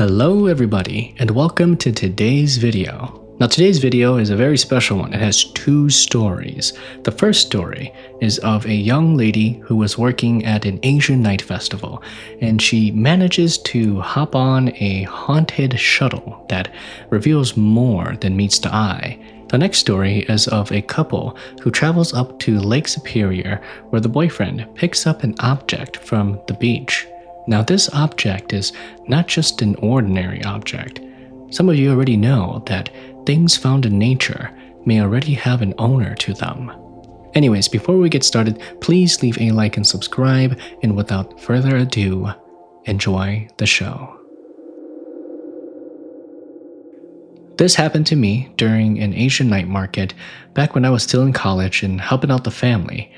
Hello everybody, and welcome to today's video. Now today's video is a very special one. It has two stories. The first story is of a young lady who was working at an Asian night festival, and she manages to hop on a haunted shuttle that reveals more than meets the eye. The next story is of a couple who travels up to Lake Superior, where the boyfriend picks up an object from the beach. Now this object is not just an ordinary object. Some of you already know that things found in nature may already have an owner to them. Anyways, before we get started, please leave a like and subscribe, and without further ado, enjoy the show. This happened to me during an Asian night market back when I was still in college and helping out the family.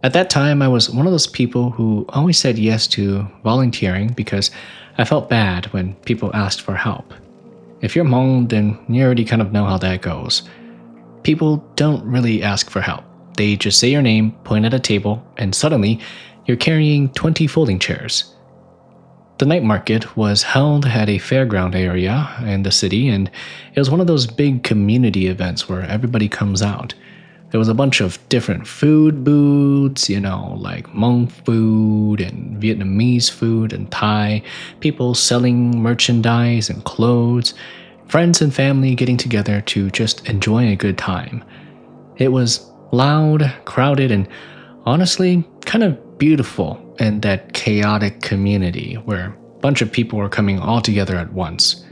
At that time, I was one of those people who always said yes to volunteering because I felt bad when people asked for help. If you're Hmong, then you already kind of know how that goes. People don't really ask for help. They just say your name, point at a table, and suddenly you're carrying 20 folding chairs. The night market was held at a fairground area in the city, and it was one of those big community events where everybody comes out. There was a bunch of different food booths, like Hmong food and Vietnamese food and Thai, people selling merchandise and clothes, friends and family getting together to just enjoy a good time. It was loud, crowded, and honestly kind of beautiful in that chaotic community where a bunch of people were coming all together at once.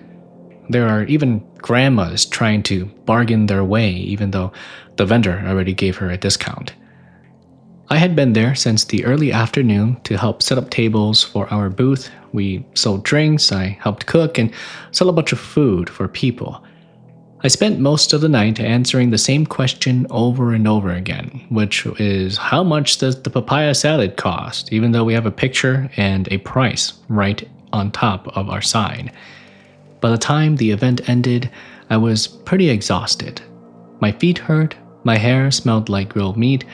There are even grandmas trying to bargain their way, even though the vendor already gave her a discount. I had been there since the early afternoon to help set up tables for our booth. We sold drinks, I helped cook, and sell a bunch of food for people. I spent most of the night answering the same question over and over again, which is how much does the papaya salad cost, even though we have a picture and a price right on top of our sign. By the time the event ended, I was pretty exhausted. My feet hurt, my hair smelled like grilled meat,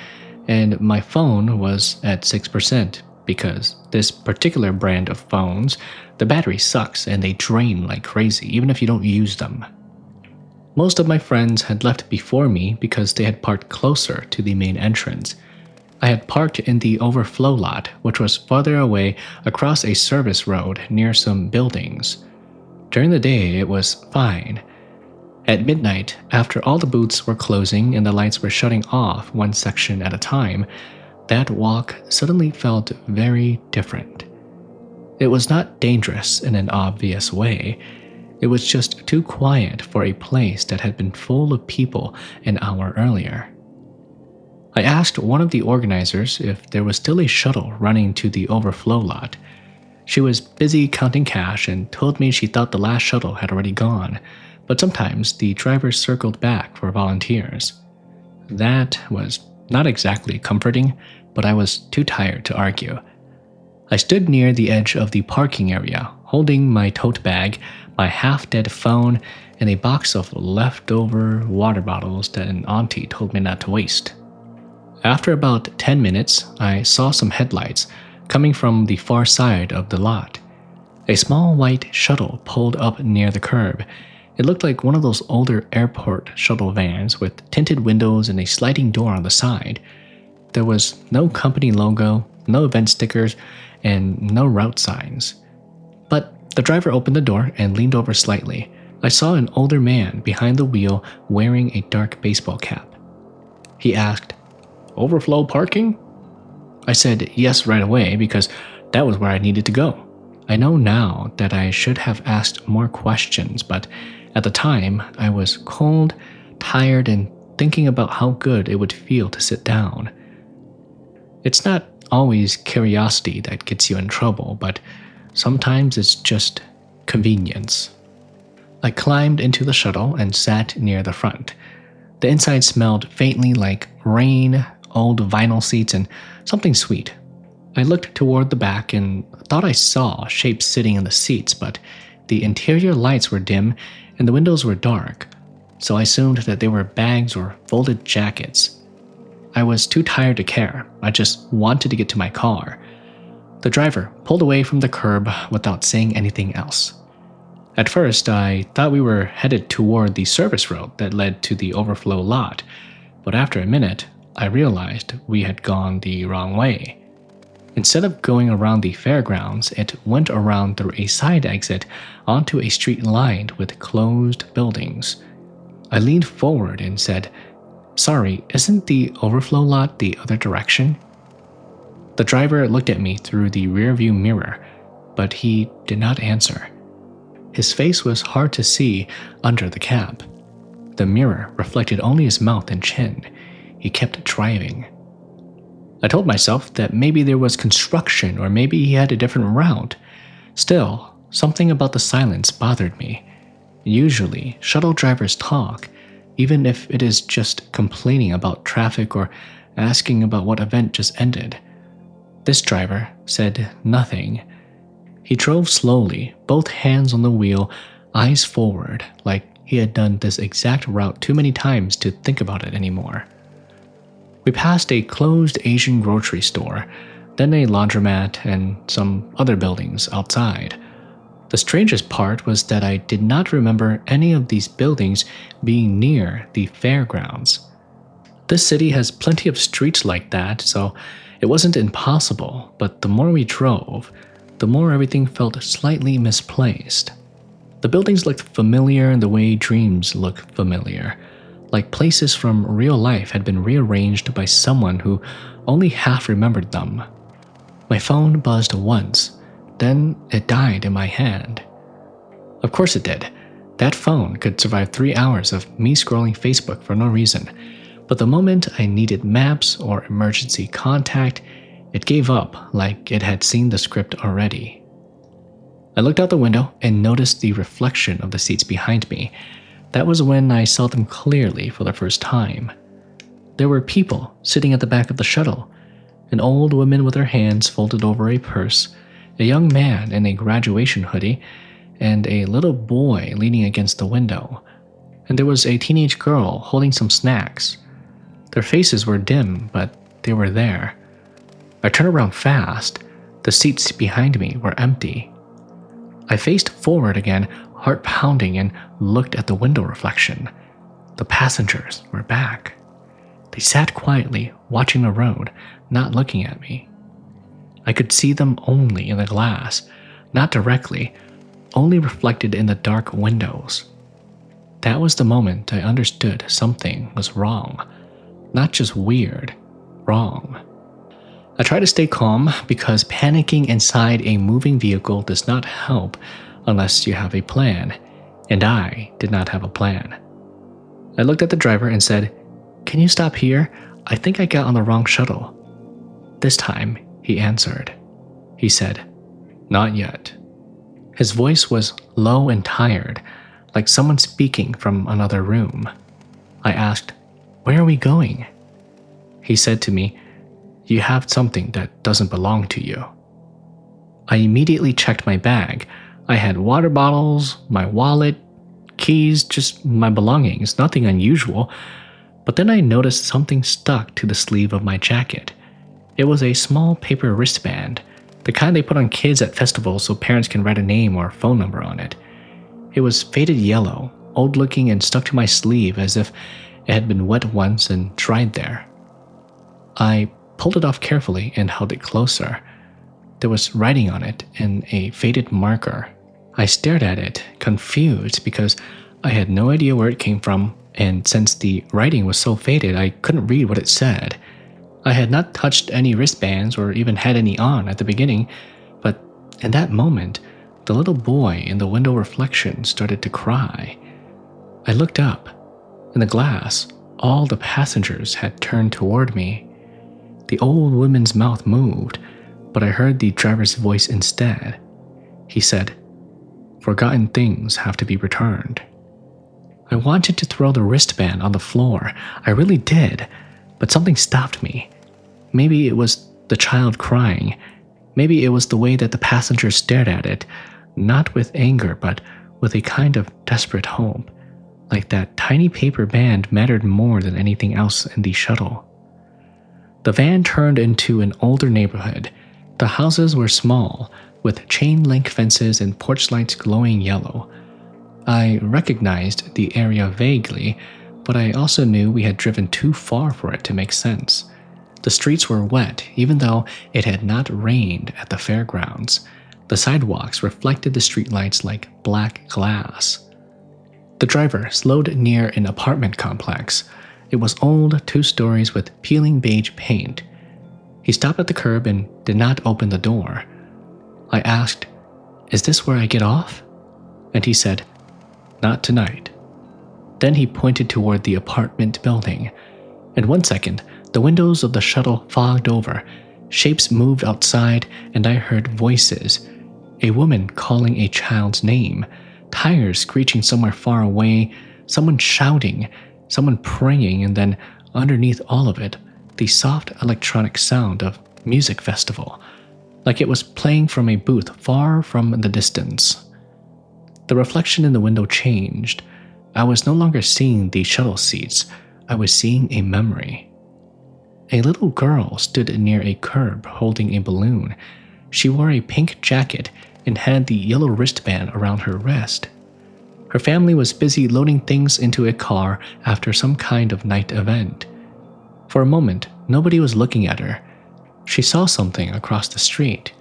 and my phone was at 6% because this particular brand of phones, the battery sucks and they drain like crazy even if you don't use them. Most of my friends had left before me because they had parked closer to the main entrance. I had parked in the overflow lot, which was farther away across a service road near some buildings. During the day, it was fine. At midnight, after all the booths were closing and the lights were shutting off one section at a time, that walk suddenly felt very different. It was not dangerous in an obvious way. It was just too quiet for a place that had been full of people an hour earlier. I asked one of the organizers if there was still a shuttle running to the overflow lot. She was busy counting cash and told me she thought the last shuttle had already gone, but sometimes the drivers circled back for volunteers. That was not exactly comforting, but I was too tired to argue. I stood near the edge of the parking area, holding my tote bag, my half-dead phone, and a box of leftover water bottles that an auntie told me not to waste. After about 10 minutes, I saw some headlights coming from the far side of the lot. A small white shuttle pulled up near the curb. It looked like one of those older airport shuttle vans with tinted windows and a sliding door on the side. There was no company logo, no event stickers, and no route signs. But the driver opened the door and leaned over slightly. I saw an older man behind the wheel wearing a dark baseball cap. He asked, "Overflow parking?" I said yes right away because that was where I needed to go. I know now that I should have asked more questions, but at the time I was cold, tired, and thinking about how good it would feel to sit down. It's not always curiosity that gets you in trouble, but sometimes it's just convenience. I climbed into the shuttle and sat near the front. The inside smelled faintly like rain, old vinyl seats, and something sweet. I looked toward the back and thought I saw shapes sitting in the seats, but the interior lights were dim and the windows were dark, so I assumed that they were bags or folded jackets. I was too tired to care. I just wanted to get to my car. The driver pulled away from the curb without saying anything else. At first, I thought we were headed toward the service road that led to the overflow lot, but after a minute, I realized we had gone the wrong way. Instead of going around the fairgrounds, it went around through a side exit onto a street lined with closed buildings. I leaned forward and said, "Sorry, isn't the overflow lot the other direction?" The driver looked at me through the rearview mirror, but he did not answer. His face was hard to see under the cap. The mirror reflected only his mouth and chin. He kept driving. I told myself that maybe there was construction or maybe he had a different route. Still, something about the silence bothered me. Usually, shuttle drivers talk, even if it is just complaining about traffic or asking about what event just ended. This driver said nothing. He drove slowly, both hands on the wheel, eyes forward, like he had done this exact route too many times to think about it anymore. We passed a closed Asian grocery store, then a laundromat and some other buildings outside. The strangest part was that I did not remember any of these buildings being near the fairgrounds. This city has plenty of streets like that, so it wasn't impossible, but the more we drove, the more everything felt slightly misplaced. The buildings looked familiar in the way dreams look familiar, like places from real life had been rearranged by someone who only half remembered them. My phone buzzed once, then it died in my hand. Of course it did. That phone could survive 3 hours of me scrolling Facebook for no reason, but the moment I needed maps or emergency contact, it gave up like it had seen the script already. I looked out the window and noticed the reflection of the seats behind me. That was when I saw them clearly for the first time. There were people sitting at the back of the shuttle, an old woman with her hands folded over a purse, a young man in a graduation hoodie, and a little boy leaning against the window. And there was a teenage girl holding some snacks. Their faces were dim, but they were there. I turned around fast. The seats behind me were empty. I faced forward again, heart pounding, and looked at the window reflection. The passengers were back. They sat quietly, watching the road, not looking at me. I could see them only in the glass, not directly, only reflected in the dark windows. That was the moment I understood something was wrong. Not just weird, wrong. I try to stay calm because panicking inside a moving vehicle does not help unless you have a plan, and I did not have a plan. I looked at the driver and said, "Can you stop here? I think I got on the wrong shuttle." This time, he answered. He said, "Not yet." His voice was low and tired, like someone speaking from another room. I asked, "Where are we going?" He said to me, "You have something that doesn't belong to you." I immediately checked my bag. I had water bottles, my wallet, keys, just my belongings, nothing unusual. But then I noticed something stuck to the sleeve of my jacket. It was a small paper wristband, the kind they put on kids at festivals so parents can write a name or phone number on it. It was faded yellow, old-looking, and stuck to my sleeve as if it had been wet once and dried there. I pulled it off carefully and held it closer. There was writing on it in a faded marker. I stared at it, confused because I had no idea where it came from, and since the writing was so faded, I couldn't read what it said. I had not touched any wristbands or even had any on at the beginning, but in that moment, the little boy in the window reflection started to cry. I looked up. In the glass, all the passengers had turned toward me. The old woman's mouth moved, but I heard the driver's voice instead. He said, "Forgotten things have to be returned." I wanted to throw the wristband on the floor. I really did, but something stopped me. Maybe it was the child crying. Maybe it was the way that the passengers stared at it, not with anger, but with a kind of desperate hope, like that tiny paper band mattered more than anything else in the shuttle. The van turned into an older neighborhood. The houses were small, with chain-link fences and porch lights glowing yellow. I recognized the area vaguely, but I also knew we had driven too far for it to make sense. The streets were wet, even though it had not rained at the fairgrounds. The sidewalks reflected the streetlights like black glass. The driver slowed near an apartment complex. It was old, 2 stories with peeling beige paint. He stopped at the curb and did not open the door. I asked, "Is this where I get off?" And he said, "Not tonight." Then he pointed toward the apartment building. In 1 second, the windows of the shuttle fogged over. Shapes moved outside, and I heard voices. A woman calling a child's name, tires screeching somewhere far away, someone shouting, someone praying, and then, underneath all of it, the soft electronic sound of music festival, like it was playing from a booth far from the distance. The reflection in the window changed. I was no longer seeing the shuttle seats. I was seeing a memory. A little girl stood near a curb holding a balloon. She wore a pink jacket and had the yellow wristband around her wrist. Her family was busy loading things into a car after some kind of night event. For a moment, nobody was looking at her. She saw something across the street.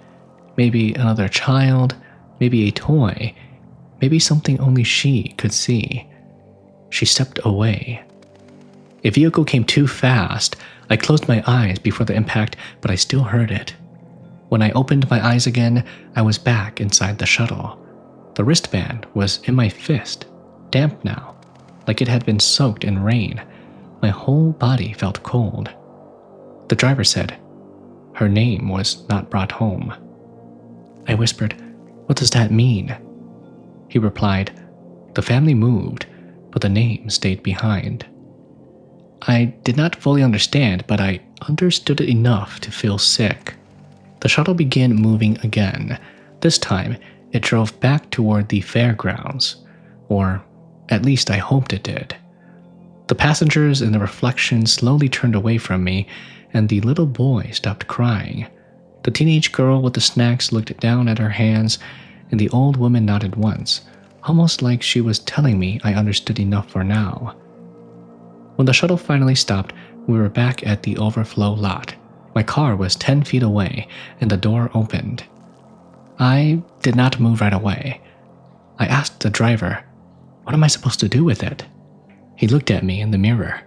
Maybe another child, maybe a toy, maybe something only she could see. She stepped away. A vehicle came too fast. I closed my eyes before the impact, but I still heard it. When I opened my eyes again, I was back inside the shuttle. The wristband was in my fist, damp now, like it had been soaked in rain. My whole body felt cold. The driver said, "Her name was not brought home." I whispered, "What does that mean?" He replied, "The family moved, but the name stayed behind." I did not fully understand, but I understood it enough to feel sick. The shuttle began moving again. This time, it drove back toward the fairgrounds, or at least I hoped it did. The passengers in the reflection slowly turned away from me, and the little boy stopped crying. The teenage girl with the snacks looked down at her hands, and the old woman nodded once, almost like she was telling me I understood enough for now. When the shuttle finally stopped, we were back at the overflow lot. My car was 10 feet away, and the door opened. I did not move right away. I asked the driver, "What am I supposed to do with it?" He looked at me in the mirror.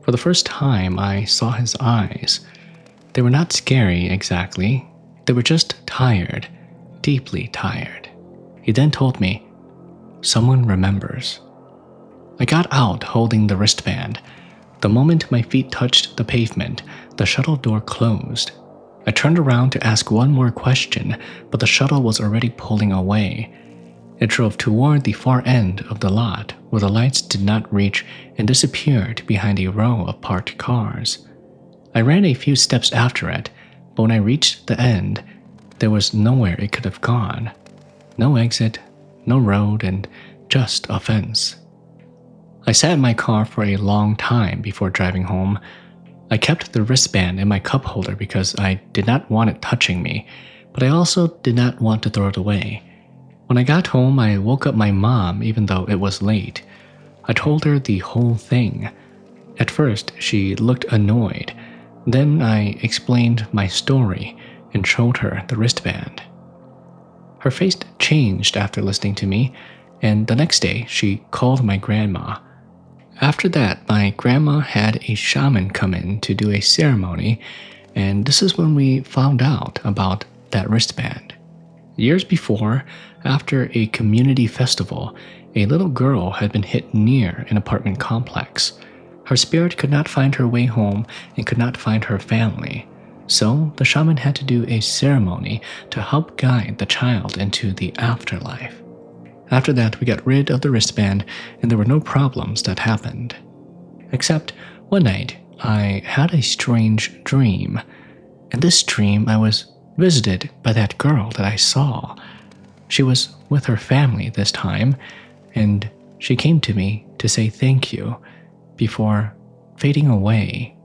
For the first time, I saw his eyes. They were not scary exactly. They were just tired, deeply tired. He then told me, "Someone remembers." I got out holding the wristband. The moment my feet touched the pavement, the shuttle door closed. I turned around to ask one more question, but the shuttle was already pulling away. It drove toward the far end of the lot, where the lights did not reach, and disappeared behind a row of parked cars. I ran a few steps after it, but when I reached the end, there was nowhere it could have gone. No exit, no road, and just a fence. I sat in my car for a long time before driving home. I kept the wristband in my cup holder because I did not want it touching me, but I also did not want to throw it away. When I got home, I woke up my mom even though it was late. I told her the whole thing. At first, she looked annoyed. Then I explained my story and showed her the wristband. Her face changed after listening to me, and the next day she called my grandma. After that, my grandma had a shaman come in to do a ceremony, and this is when we found out about that wristband. Years before, after a community festival, a little girl had been hit near an apartment complex. Her spirit could not find her way home and could not find her family. So the shaman had to do a ceremony to help guide the child into the afterlife. After that, we got rid of the wristband, and there were no problems that happened. Except one night, I had a strange dream. In this dream, I was visited by that girl that I saw. She was with her family this time, and she came to me to say thank you before fading away.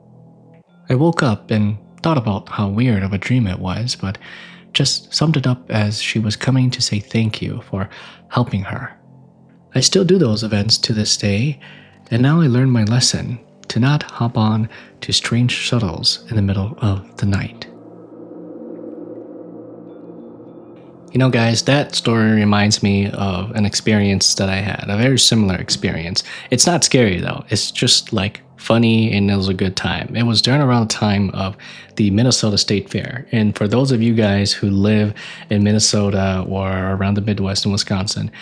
I woke up and thought about how weird of a dream it was, but just summed it up as she was coming to say thank you for helping her. I still do those events to this day, and now I learned my lesson to not hop on to strange shuttles in the middle of the night. You know, guys, that story reminds me of an experience that I had, a very similar experience. It's not scary though, it's just like funny and it was a good time. It was during around the time of the Minnesota State Fair. And for those of you guys who live in Minnesota or around the Midwest in Wisconsin,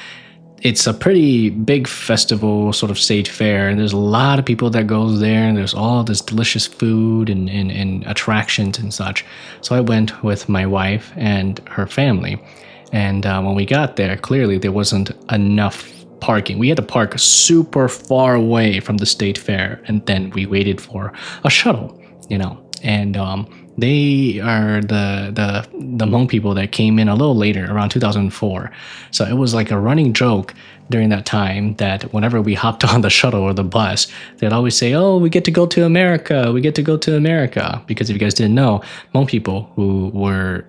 it's a pretty big festival, sort of state fair, and there's a lot of people that goes there, and there's all this delicious food and attractions and such. So I went with my wife and her family, and when we got there, clearly there wasn't enough parking. We had to park super far away from the state fair, and then we waited for a shuttle, and they are the Hmong people that came in a little later, around 2004. So it was like a running joke during that time that whenever we hopped on the shuttle or the bus, they'd always say, "Oh, we get to go to America. We get to go to America." Because if you guys didn't know, Hmong people who were,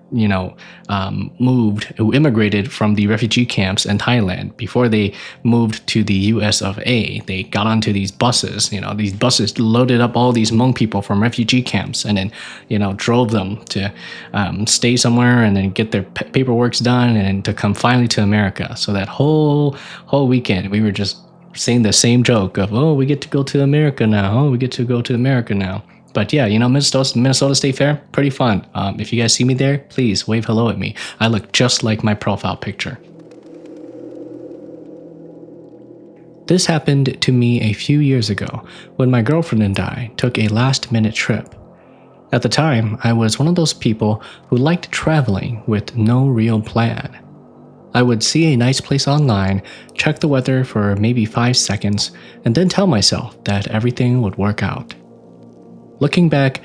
who immigrated from the refugee camps in Thailand before they moved to the US of A, they got onto these buses. These buses loaded up all these Hmong people from refugee camps and then, drove them to stay somewhere and then get their paperworks done and to come finally to America. So that whole weekend we were just saying the same joke of, "Oh, we get to go to America now. Oh, we get to go to America now." But yeah, Minnesota State Fair, pretty fun. If you guys see me there, please wave hello at me. I look just like my profile picture. This happened to me a few years ago when my girlfriend and I took a last-minute trip. At the time, I was one of those people who liked traveling with no real plan. I would see a nice place online, check the weather for maybe 5 seconds, and then tell myself that everything would work out. Looking back,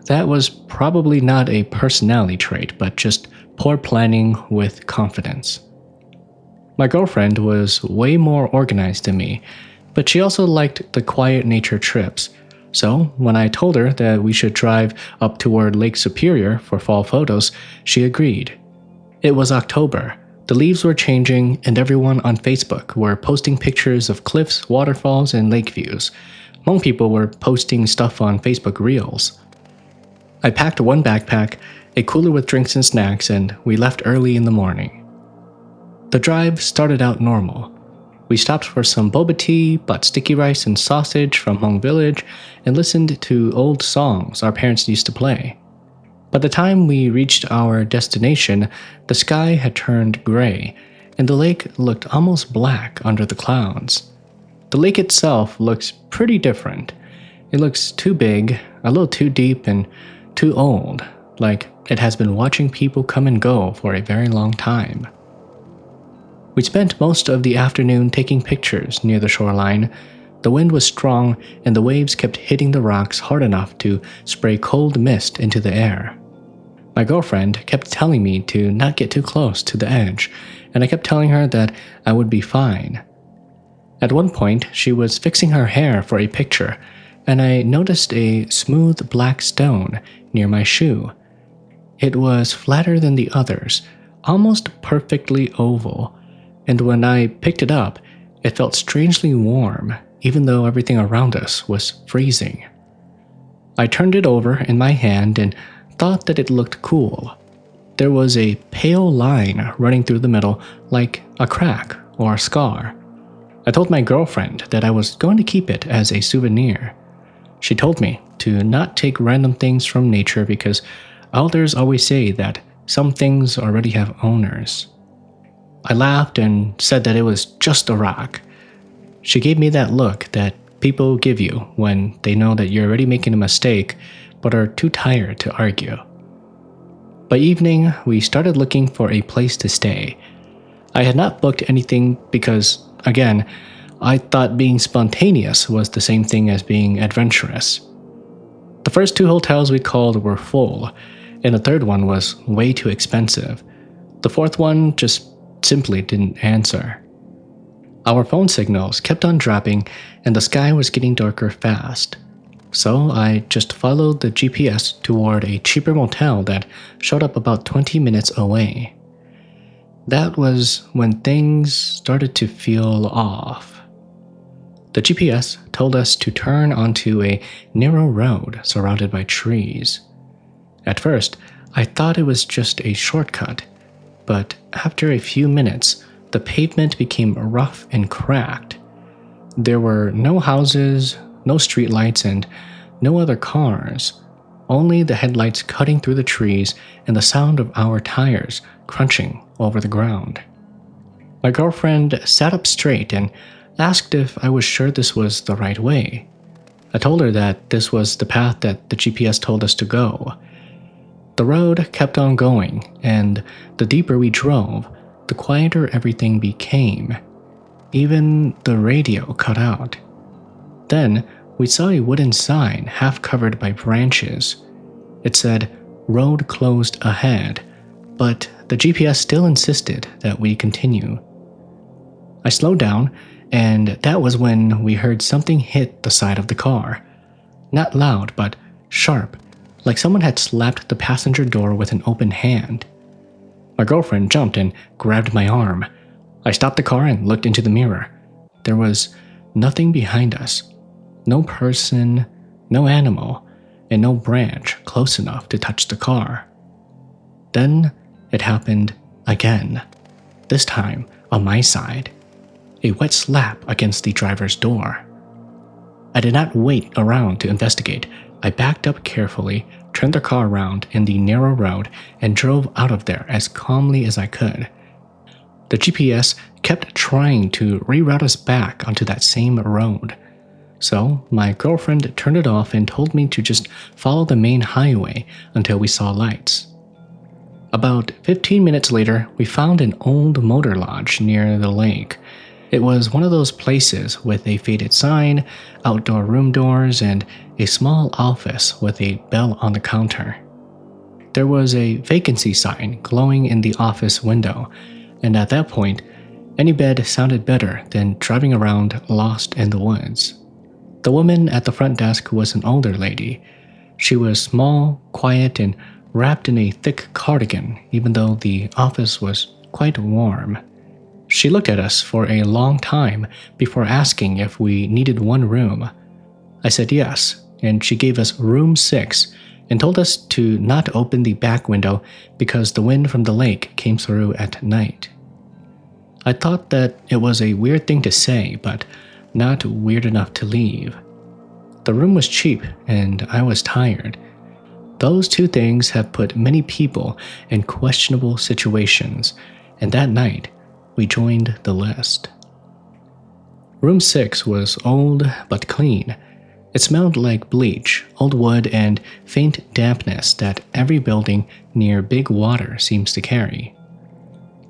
that was probably not a personality trait, but just poor planning with confidence. My girlfriend was way more organized than me, but she also liked the quiet nature trips. So when I told her that we should drive up toward Lake Superior for fall photos, she agreed. It was October. The leaves were changing, and everyone on Facebook were posting pictures of cliffs, waterfalls, and lake views. Hmong people were posting stuff on Facebook Reels. I packed one backpack, a cooler with drinks and snacks, and we left early in the morning. The drive started out normal. We stopped for some boba tea, bought sticky rice and sausage from Hmong Village, and listened to old songs our parents used to play. By the time we reached our destination, the sky had turned gray, and the lake looked almost black under the clouds. The lake itself looks pretty different. It looks too big, a little too deep, and too old, like it has been watching people come and go for a very long time. We spent most of the afternoon taking pictures near the shoreline. The wind was strong, and the waves kept hitting the rocks hard enough to spray cold mist into the air. My girlfriend kept telling me to not get too close to the edge, and I kept telling her that I would be fine. At one point, she was fixing her hair for a picture, and I noticed a smooth black stone near my shoe. It was flatter than the others, almost perfectly oval, and when I picked it up, it felt strangely warm, even though everything around us was freezing. I turned it over in my hand and thought that it looked cool. There was a pale line running through the middle, like a crack or a scar. I told my girlfriend that I was going to keep it as a souvenir. She told me to not take random things from nature because elders always say that some things already have owners. I laughed and said that it was just a rock. She gave me that look that people give you when they know that you're already making a mistake but are too tired to argue. By evening, we started looking for a place to stay. I had not booked anything because, again, I thought being spontaneous was the same thing as being adventurous. The first 2 hotels we called were full, and the third one was way too expensive. The fourth one just simply didn't answer. Our phone signals kept on dropping, and the sky was getting darker fast. So I just followed the GPS toward a cheaper motel that showed up about 20 minutes away. That was when things started to feel off. The GPS told us to turn onto a narrow road surrounded by trees. At first, I thought it was just a shortcut, but after a few minutes, the pavement became rough and cracked. There were no houses, no streetlights, and no other cars, only the headlights cutting through the trees and the sound of our tires crunching over the ground. My girlfriend sat up straight and asked if I was sure this was the right way. I told her that this was the path that the GPS told us to go. The road kept on going, and the deeper we drove, the quieter everything became. Even the radio cut out. Then we saw a wooden sign half covered by branches. It said, "Road closed ahead," but the GPS still insisted that we continue. I slowed down, and that was when we heard something hit the side of the car. Not loud, but sharp, like someone had slapped the passenger door with an open hand. My girlfriend jumped and grabbed my arm. I stopped the car and looked into the mirror. There was nothing behind us. No person, no animal, and no branch close enough to touch the car. Then it happened again, this time on my side. A wet slap against the driver's door. I did not wait around to investigate. I backed up carefully, turned the car around in the narrow road, and drove out of there as calmly as I could. The GPS kept trying to reroute us back onto that same road. So my girlfriend turned it off and told me to just follow the main highway until we saw lights. About 15 minutes later, we found an old motor lodge near the lake. It was one of those places with a faded sign, outdoor room doors, and a small office with a bell on the counter. There was a vacancy sign glowing in the office window, and at that point, any bed sounded better than driving around lost in the woods. The woman at the front desk was an older lady. She was small, quiet, and wrapped in a thick cardigan, even though the office was quite warm. She looked at us for a long time before asking if we needed one room. I said yes, and she gave us room 6 and told us to not open the back window because the wind from the lake came through at night. I thought that it was a weird thing to say, but not weird enough to leave. The room was cheap, and I was tired. Those two things have put many people in questionable situations, and that night, we joined the list. Room 6 was old but clean. It smelled like bleach, old wood, and faint dampness that every building near big water seems to carry.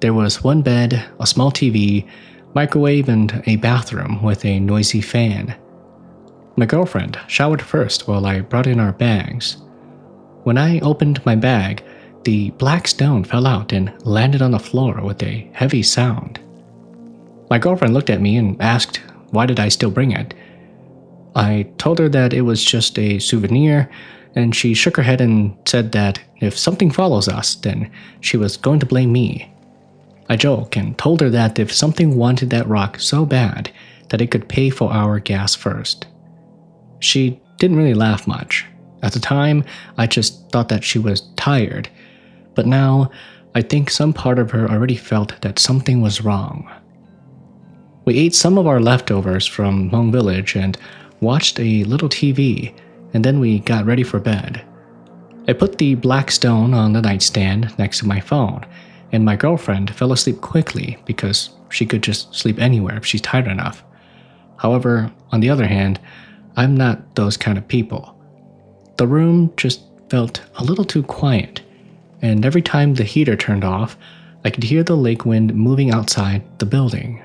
There was one bed, a small TV, microwave, and a bathroom with a noisy fan. My girlfriend showered first while I brought in our bags. When I opened my bag, the black stone fell out and landed on the floor with a heavy sound. My girlfriend looked at me and asked why did I still bring it. I told her that it was just a souvenir, and she shook her head and said that if something follows us, then she was going to blame me. I joked and told her that if something wanted that rock so bad, that it could pay for our gas first. She didn't really laugh much. At the time, I just thought that she was tired, but now I think some part of her already felt that something was wrong. We ate some of our leftovers from Hmong village and watched a little TV, and then we got ready for bed. I put the black stone on the nightstand next to my phone, and my girlfriend fell asleep quickly because she could just sleep anywhere if she's tired enough. However, on the other hand, I'm not those kind of people. The room just felt a little too quiet, and every time the heater turned off, I could hear the lake wind moving outside the building.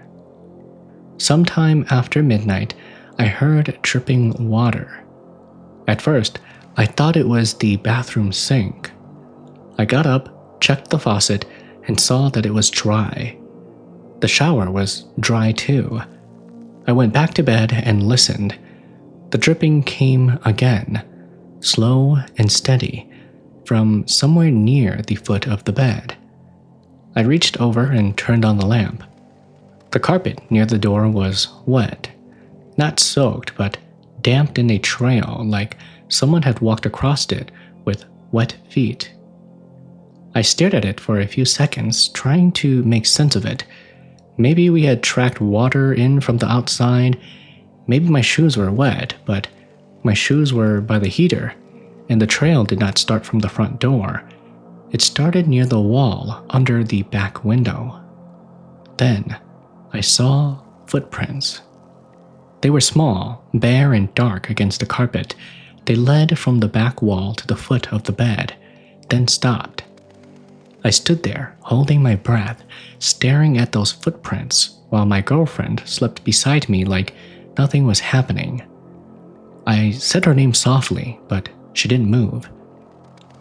Sometime after midnight, I heard dripping water. At first, I thought it was the bathroom sink. I got up, checked the faucet, and saw that it was dry. The shower was dry too. I went back to bed and listened. The dripping came again, slow and steady, from somewhere near the foot of the bed. I reached over and turned on the lamp. The carpet near the door was wet, not soaked, but damped in a trail like someone had walked across it with wet feet. I stared at it for a few seconds, trying to make sense of it. Maybe we had tracked water in from the outside. Maybe my shoes were wet, but my shoes were by the heater, and the trail did not start from the front door. It started near the wall under the back window. Then I saw footprints. They were small, bare, and dark against the carpet. They led from the back wall to the foot of the bed, then stopped. I stood there, holding my breath, staring at those footprints while my girlfriend slept beside me like nothing was happening. I said her name softly, but she didn't move.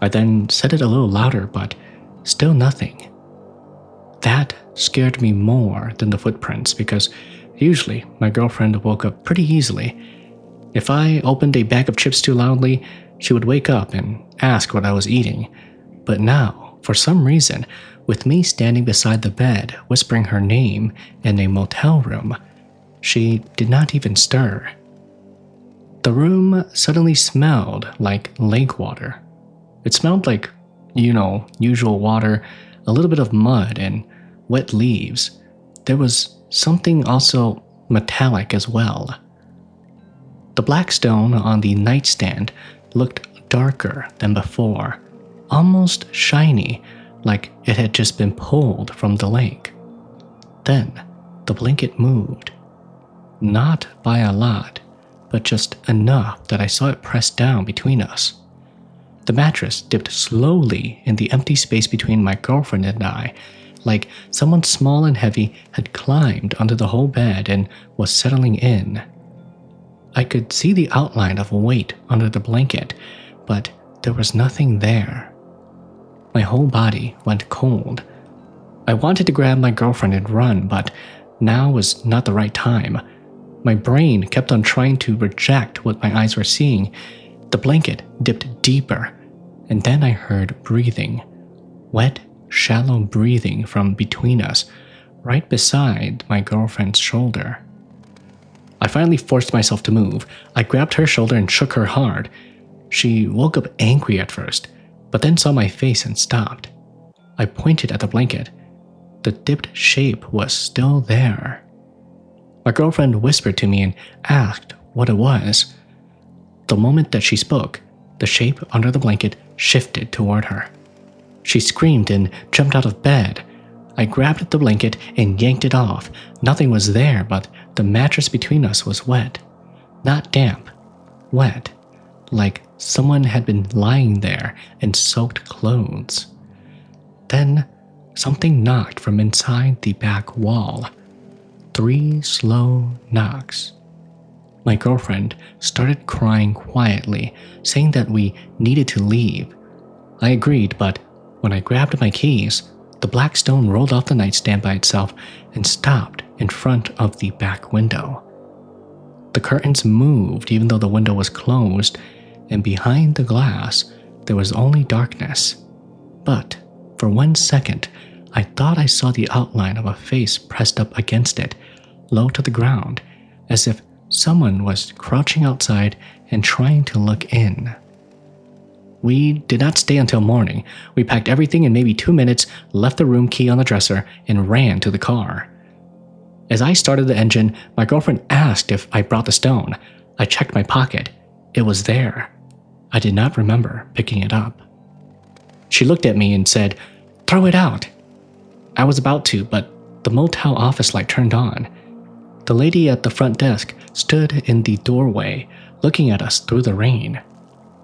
I then said it a little louder, but still nothing. That scared me more than the footprints because usually my girlfriend woke up pretty easily. If I opened a bag of chips too loudly, she would wake up and ask what I was eating. But now, for some reason, with me standing beside the bed whispering her name in a motel room, she did not even stir. The room suddenly smelled like lake water. It smelled like, usual water, a little bit of mud and wet leaves. There was something also metallic as well. The black stone on the nightstand looked darker than before, almost shiny, like it had just been pulled from the lake. Then the blanket moved. Not by a lot, but just enough that I saw it press down between us. The mattress dipped slowly in the empty space between my girlfriend and I, like someone small and heavy had climbed onto the whole bed and was settling in. I could see the outline of a weight under the blanket, but there was nothing there. My whole body went cold. I wanted to grab my girlfriend and run, but now was not the right time. My brain kept on trying to reject what my eyes were seeing. The blanket dipped deeper, and then I heard breathing. Wet, shallow breathing from between us, right beside my girlfriend's shoulder. I finally forced myself to move. I grabbed her shoulder and shook her hard. She woke up angry at first, but then saw my face and stopped. I pointed at the blanket. The dipped shape was still there. My girlfriend whispered to me and asked what it was. The moment that she spoke, the shape under the blanket shifted toward her. She screamed and jumped out of bed. I grabbed the blanket and yanked it off. Nothing was there, but the mattress between us was wet. Not damp, wet, like someone had been lying there in soaked clothes. Then something knocked from inside the back wall. 3 slow knocks. My girlfriend started crying quietly, saying that we needed to leave. I agreed, but when I grabbed my keys, the black stone rolled off the nightstand by itself and stopped in front of the back window. The curtains moved even though the window was closed, and behind the glass there was only darkness. But for 1 second, I thought I saw the outline of a face pressed up against it, low to the ground, as if someone was crouching outside and trying to look in. We did not stay until morning. We packed everything in maybe 2 minutes, left the room key on the dresser, and ran to the car. As I started the engine, my girlfriend asked if I brought the stone. I checked my pocket. It was there. I did not remember picking it up. She looked at me and said, "Throw it out." I was about to, but the motel office light turned on. The lady at the front desk stood in the doorway, looking at us through the rain.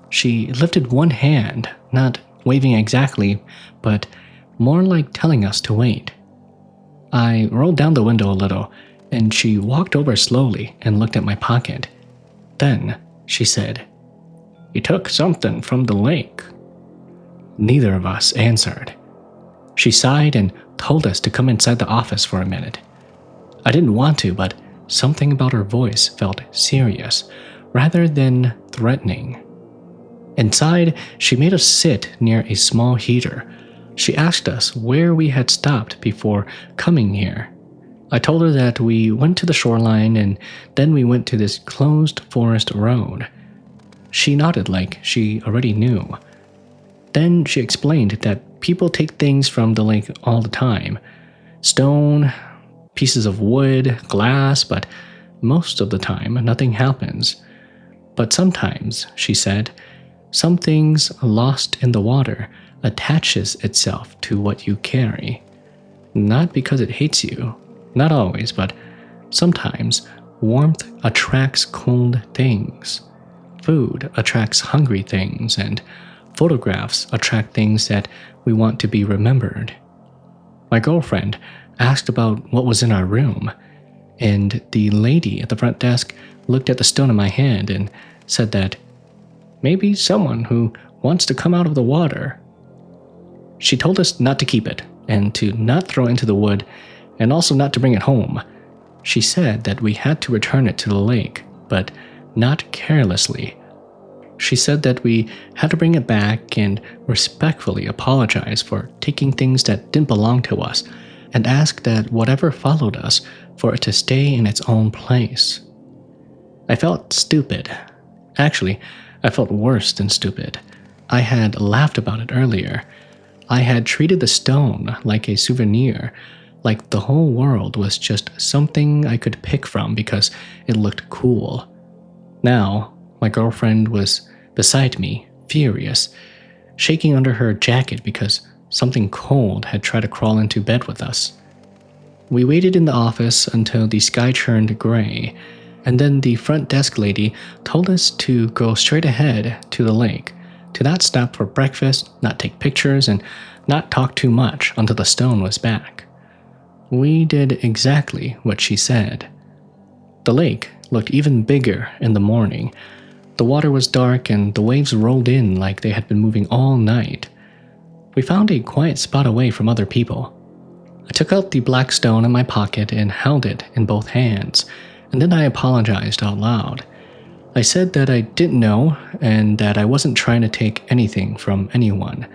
She lifted one hand, not waving exactly, but more like telling us to wait. I rolled down the window a little, and she walked over slowly and looked at my pocket. Then she said, "You took something from the lake." Neither of us answered. She sighed and told us to come inside the office for a minute. I didn't want to, but something about her voice felt serious, rather than threatening. Inside, she made us sit near a small heater. She asked us where we had stopped before coming here. I told her that we went to the shoreline and then we went to this closed forest road. She nodded like she already knew. Then she explained that people take things from the lake all the time. Stone, pieces of wood, glass, but most of the time nothing happens. But sometimes, she said, some things lost in the water attaches itself to what you carry. Not because it hates you, not always, but sometimes warmth attracts cold things. Food attracts hungry things, and photographs attract things that we want to be remembered. My girlfriend asked about what was in our room, and the lady at the front desk looked at the stone in my hand and said that maybe someone who wants to come out of the water. She told us not to keep it and to not throw it into the wood and also not to bring it home. She said that we had to return it to the lake, but not carelessly. She said that we had to bring it back and respectfully apologize for taking things that didn't belong to us and ask that whatever followed us for it to stay in its own place. I felt stupid. Actually, I felt worse than stupid. I had laughed about it earlier. I had treated the stone like a souvenir, like the whole world was just something I could pick from because it looked cool. Now, my girlfriend was beside me, furious, shaking under her jacket because something cold had tried to crawl into bed with us. We waited in the office until the sky turned gray, and then the front desk lady told us to go straight ahead to the lake, to not stop for breakfast, not take pictures, and not talk too much until the stone was back. We did exactly what she said. The lake looked even bigger in the morning. The water was dark and the waves rolled in like they had been moving all night. We found a quiet spot away from other people. I took out the black stone in my pocket and held it in both hands, and then I apologized out loud. I said that I didn't know and that I wasn't trying to take anything from anyone.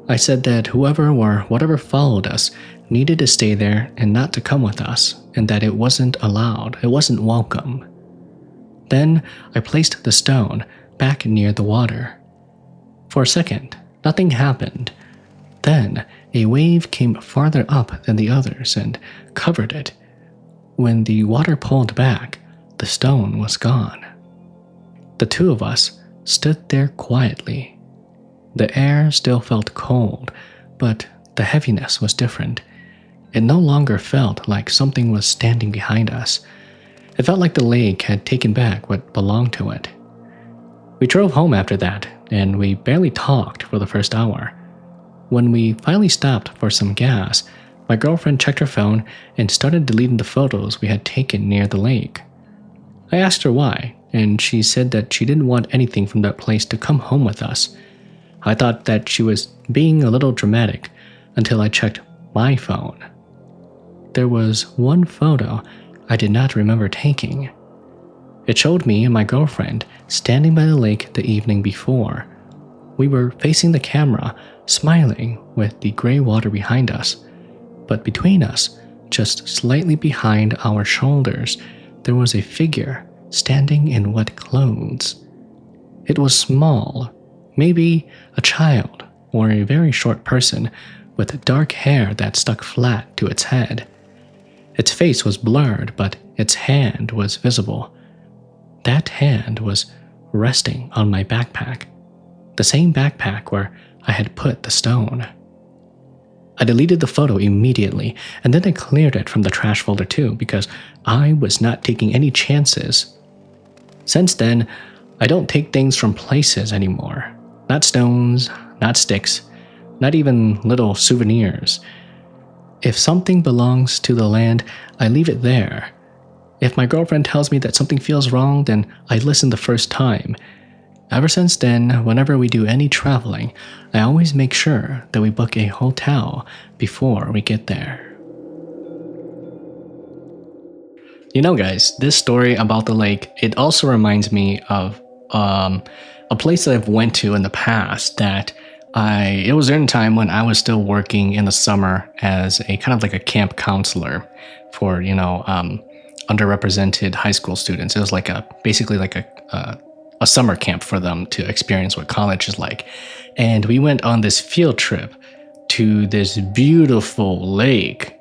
I said that whoever or whatever followed us needed to stay there and not to come with us, and that it wasn't allowed, it wasn't welcome. Then I placed the stone back near the water. For a second, nothing happened. Then a wave came farther up than the others and covered it. When the water pulled back, the stone was gone. The two of us stood there quietly. The air still felt cold, but the heaviness was different. It no longer felt like something was standing behind us. It felt like the lake had taken back what belonged to it. We drove home after that, and we barely talked for the first hour. When we finally stopped for some gas, my girlfriend checked her phone and started deleting the photos we had taken near the lake. I asked her why, and she said that she didn't want anything from that place to come home with us. I thought that she was being a little dramatic until I checked my phone. There was one photo I did not remember taking. It showed me and my girlfriend standing by the lake the evening before. We were facing the camera, smiling with the gray water behind us. But between us, just slightly behind our shoulders, there was a figure standing in wet clothes. It was small, maybe a child or a very short person with dark hair that stuck flat to its head. Its face was blurred, but its hand was visible. That hand was resting on my backpack, the same backpack where I had put the stone. I deleted the photo immediately, and then I cleared it from the trash folder too because I was not taking any chances. Since then, I don't take things from places anymore. Not stones, not sticks, not even little souvenirs. If something belongs to the land, I leave it there. If my girlfriend tells me that something feels wrong, then I listen the first time. Ever since then, whenever we do any traveling, I always make sure that we book a hotel before we get there. You know, guys, this story about the lake, it also reminds me of a place that I've went to in the past that It was during a time when I was still working in the summer as a kind of like a camp counselor for, underrepresented high school students. It was like basically like a summer camp for them to experience what college is like. And we went on this field trip to this beautiful lake.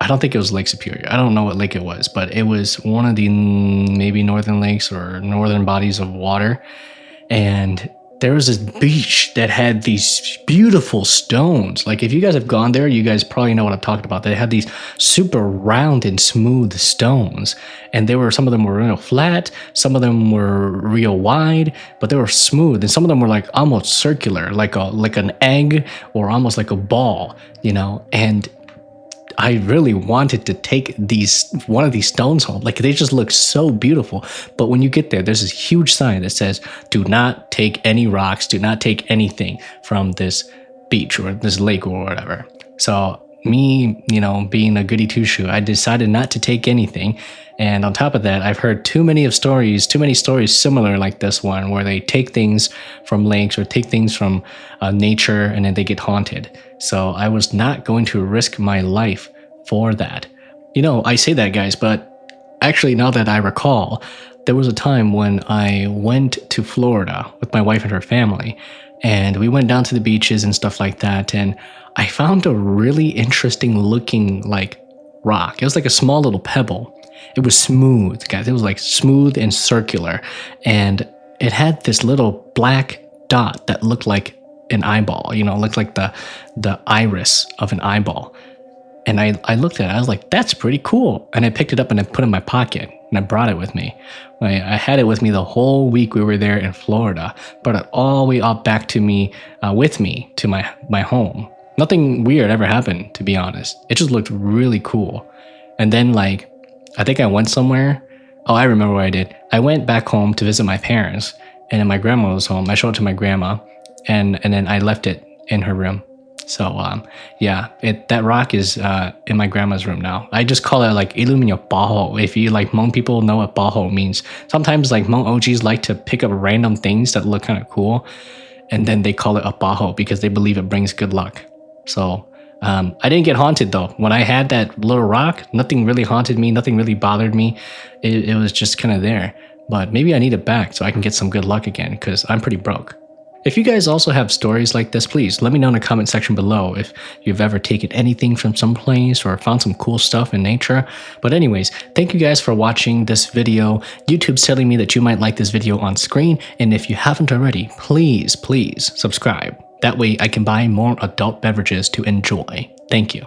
I don't think it was Lake Superior. I don't know what lake it was, but it was one of the maybe northern lakes or northern bodies of water. And there was this beach that had these beautiful stones. Like if you guys have gone there, you guys probably know what I'm talking about. They had these super round and smooth stones. And some of them were real flat, some of them were real wide, but they were smooth. And some of them were like almost circular, like an egg or almost like a ball, and I really wanted to take one of these stones home. Like they just look so beautiful. But when you get there, there's this huge sign that says, do not take any rocks, do not take anything from this beach or this lake or whatever. So me, being a goody two-shoe, I decided not to take anything. And on top of that, I've heard too many stories similar like this one, where they take things from lakes or take things from nature and then they get haunted. So I was not going to risk my life for that. I say that, guys, but actually now that I recall, there was a time when I went to Florida with my wife and her family, and we went down to the beaches and stuff like that, and I found a really interesting looking like rock. It was like a small little pebble. It was smooth, guys. It was like smooth and circular, and it had this little black dot that looked like an eyeball, looked like the iris of an eyeball. And I looked at it, I was like, that's pretty cool. And I picked it up and I put it in my pocket and I brought it with me. I had it with me the whole week we were there in Florida, brought it all the way up back to me, with me to my home. Nothing weird ever happened, to be honest. It just looked really cool. And then I think I went somewhere. Oh, I remember what I did. I went back home to visit my parents, and then my grandma was home. I showed it to my grandma, and then I left it in her room. So that rock is in my grandma's room now. I just call it like Illuminio Baho. If you Hmong people know what Baho means, sometimes Hmong OGs like to pick up random things that look kind of cool, and then they call it a Baho because they believe it brings good luck. So I didn't get haunted though. When I had that little rock, nothing really haunted me, nothing really bothered me. It was just kind of there. But maybe I need it back so I can get some good luck again, because I'm pretty broke. If you guys also have stories like this, please let me know in the comment section below if you've ever taken anything from some place or found some cool stuff in nature. But anyways, thank you guys for watching this video. YouTube's telling me that you might like this video on screen, and if you haven't already, please subscribe. That way I can buy more adult beverages to enjoy. Thank you.